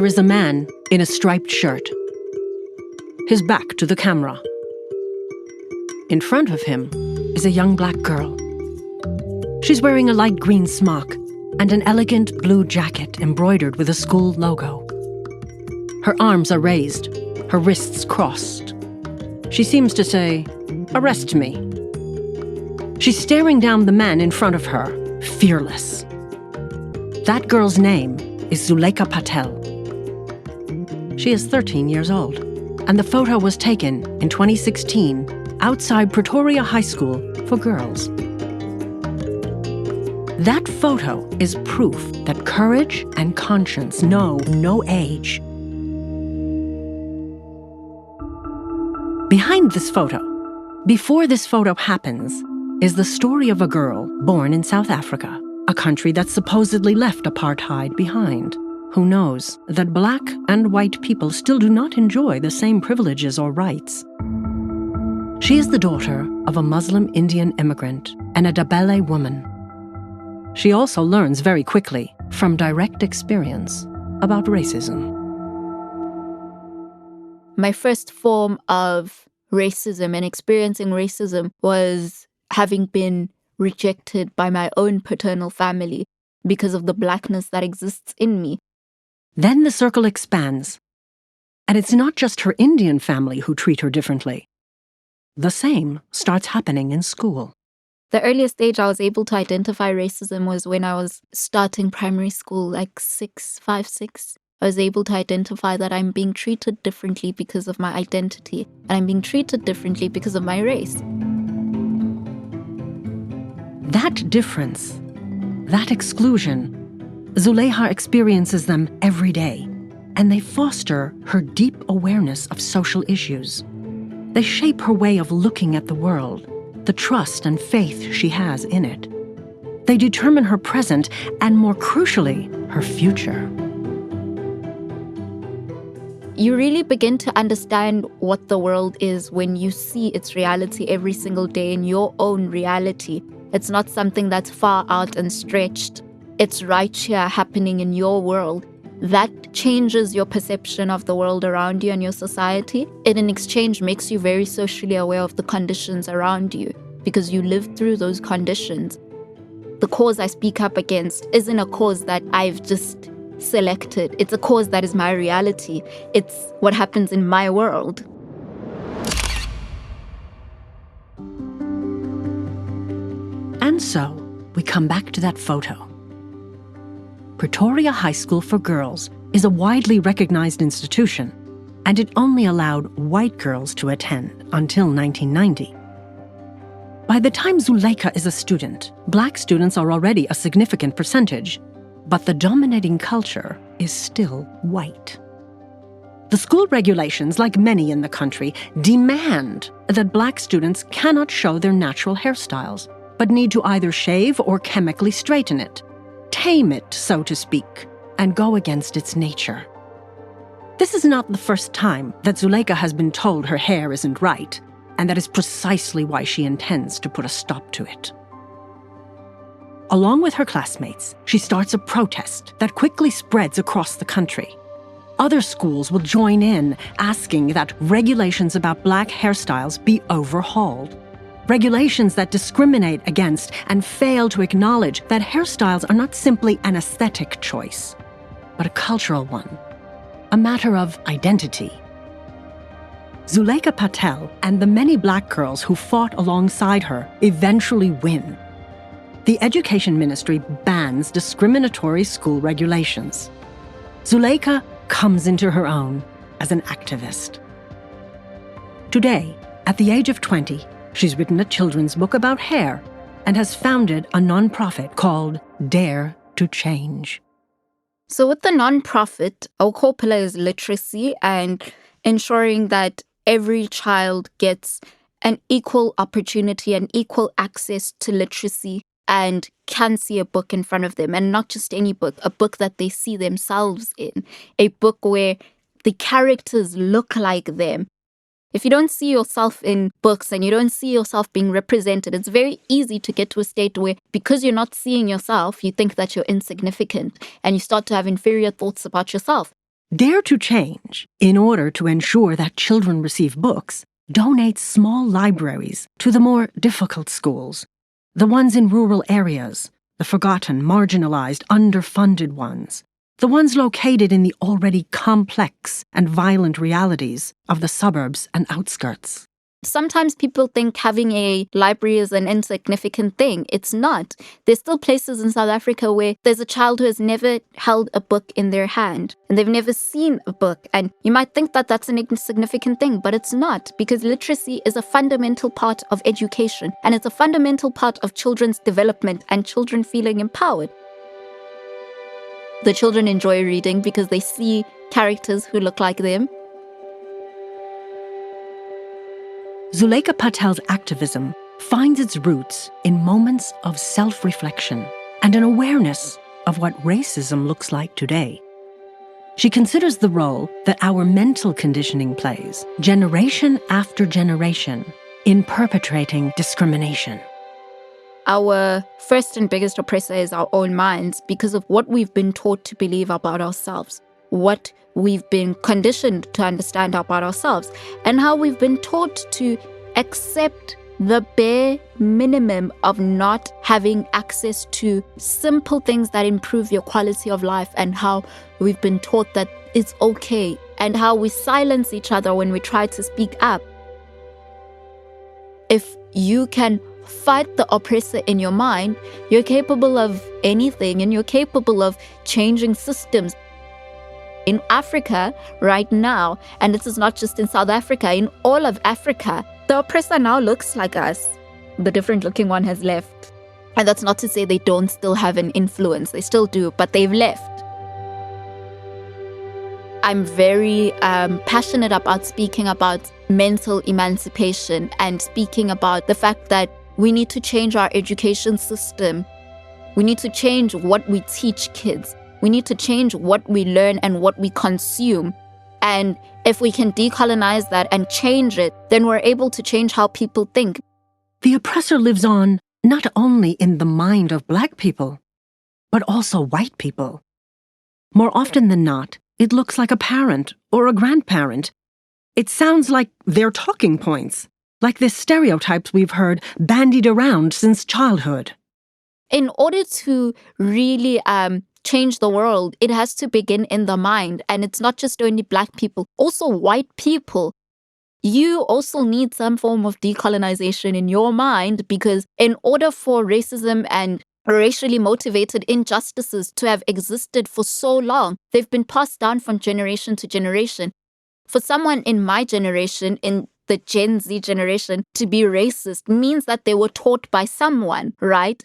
There is a man in a striped shirt, his back to the camera. In front of him is a young black girl. She's wearing a light green smock and an elegant blue jacket embroidered with a school logo. Her arms are raised, her wrists crossed. She seems to say, "Arrest me." She's staring down the man in front of her, fearless. That girl's name is Zulaikha Patel. She is 13 years old, and the photo was taken in 2016 outside Pretoria High School for girls. That photo is proof that courage and conscience know no age. Behind this photo, before this photo happens, is the story of a girl born in South Africa, a country that supposedly left apartheid behind, who knows that black and white people still do not enjoy the same privileges or rights. She is the daughter of a Muslim Indian immigrant and a Dabele woman. She also learns very quickly, from direct experience, about racism. My first form of racism and experiencing racism was having been rejected by my own paternal family because of the blackness that exists in me. Then the circle expands, and it's not just her Indian family who treat her differently. The same starts happening in school. The earliest age I was able to identify racism was when I was starting primary school, like 5, 6. I was able to identify that I'm being treated differently because of my identity, and I'm being treated differently because of my race. That difference, that exclusion, Zulaikha experiences them every day, and they foster her deep awareness of social issues. They shape her way of looking at the world, the trust and faith she has in it. They determine her present and, more crucially, her future. You really begin to understand what the world is when you see its reality every single day in your own reality. It's not something that's far out and stretched. It's right here happening in your world. That changes your perception of the world around you and your society. It, in exchange, makes you very socially aware of the conditions around you because you live through those conditions. The cause I speak up against isn't a cause that I've just selected. It's a cause that is my reality. It's what happens in my world. And so, we come back to that photo. Pretoria High School for Girls is a widely recognized institution, and it only allowed white girls to attend until 1990. By the time Zulaikha is a student, black students are already a significant percentage, but the dominating culture is still white. The school regulations, like many in the country, demand that black students cannot show their natural hairstyles, but need to either shave or chemically straighten it, tame it, so to speak, and go against its nature. This is not the first time that Zulaikha has been told her hair isn't right, and that is precisely why she intends to put a stop to it. Along with her classmates, she starts a protest that quickly spreads across the country. Other schools will join in, asking that regulations about black hairstyles be overhauled. Regulations that discriminate against and fail to acknowledge that hairstyles are not simply an aesthetic choice, but a cultural one, a matter of identity. Zulaikha Patel and the many black girls who fought alongside her eventually win. The Education Ministry bans discriminatory school regulations. Zulaikha comes into her own as an activist. Today, at the age of 20, she's written a children's book about hair and has founded a nonprofit called Dare to Change. So with the nonprofit, our core pillar is literacy and ensuring that every child gets an equal opportunity and equal access to literacy and can see a book in front of them, and not just any book, a book that they see themselves in, a book where the characters look like them. If you don't see yourself in books and you don't see yourself being represented, it's very easy to get to a state where, because you're not seeing yourself, you think that you're insignificant and you start to have inferior thoughts about yourself. Dare to Change, in order to ensure that children receive books, donates small libraries to the more difficult schools, the ones in rural areas, the forgotten, marginalized, underfunded ones, the ones located in the already complex and violent realities of the suburbs and outskirts. Sometimes people think having a library is an insignificant thing. It's not. There's still places in South Africa where there's a child who has never held a book in their hand and they've never seen a book. And you might think that that's an insignificant thing, but it's not, because literacy is a fundamental part of education and it's a fundamental part of children's development and children feeling empowered. The children enjoy reading because they see characters who look like them. Zulaikha Patel's activism finds its roots in moments of self-reflection and an awareness of what racism looks like today. She considers the role that our mental conditioning plays, generation after generation, in perpetrating discrimination. Our first and biggest oppressor is our own minds because of what we've been taught to believe about ourselves, what we've been conditioned to understand about ourselves, and how we've been taught to accept the bare minimum of not having access to simple things that improve your quality of life, and how we've been taught that it's okay, and how we silence each other when we try to speak up. If you can fight the oppressor in your mind, you're capable of anything, and you're capable of changing systems. In Africa right now, and this is not just in South Africa, in all of Africa, the oppressor now looks like us. The different looking one has left. And that's not to say they don't still have an influence. They still do, but they've left. I'm very passionate about speaking about mental emancipation and speaking about the fact that we need to change our education system. We need to change what we teach kids. We need to change what we learn and what we consume. And if we can decolonize that and change it, then we're able to change how people think. The oppressor lives on not only in the mind of Black people, but also white people. More often than not, it looks like a parent or a grandparent. It sounds like their talking points, like the stereotypes we've heard bandied around since childhood. In order to really change the world, it has to begin in the mind. And it's not just only Black people, also white people. You also need some form of decolonization in your mind, because in order for racism and racially motivated injustices to have existed for so long, they've been passed down from generation to generation. For someone in my generation, in the Gen Z generation, to be racist means that they were taught by someone, right?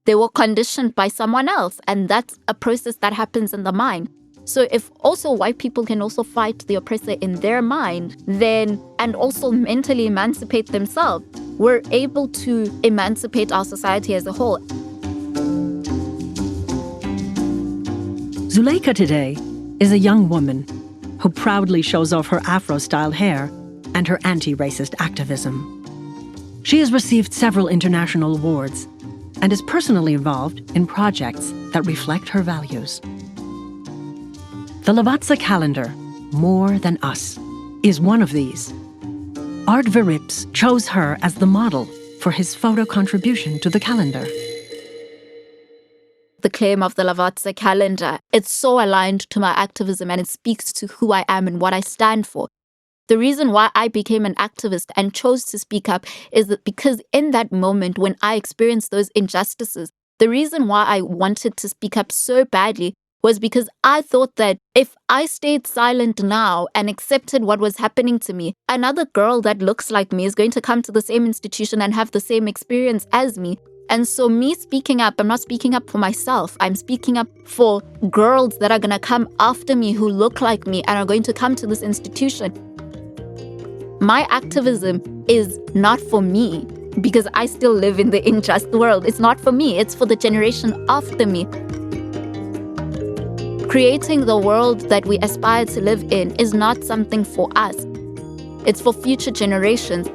They were conditioned by someone else, and that's a process that happens in the mind. So if also white people can also fight the oppressor in their mind, then, and also mentally emancipate themselves, we're able to emancipate our society as a whole. Zulaikha today is a young woman who proudly shows off her Afro-style hair and her anti-racist activism. She has received several international awards and is personally involved in projects that reflect her values. The Lavazza Calendar, More Than Us, is one of these. Aart Verrips chose her as the model for his photo contribution to the calendar. The claim of the Lavazza Calendar, it's so aligned to my activism, and it speaks to who I am and what I stand for. The reason why I became an activist and chose to speak up is that because in that moment when I experienced those injustices, the reason why I wanted to speak up so badly was because I thought that if I stayed silent now and accepted what was happening to me, another girl that looks like me is going to come to the same institution and have the same experience as me. And so me speaking up, I'm not speaking up for myself. I'm speaking up for girls that are going to come after me who look like me and are going to come to this institution. My activism is not for me because I still live in the unjust world. It's not for me. It's for the generation after me. Creating the world that we aspire to live in is not something for us. It's for future generations.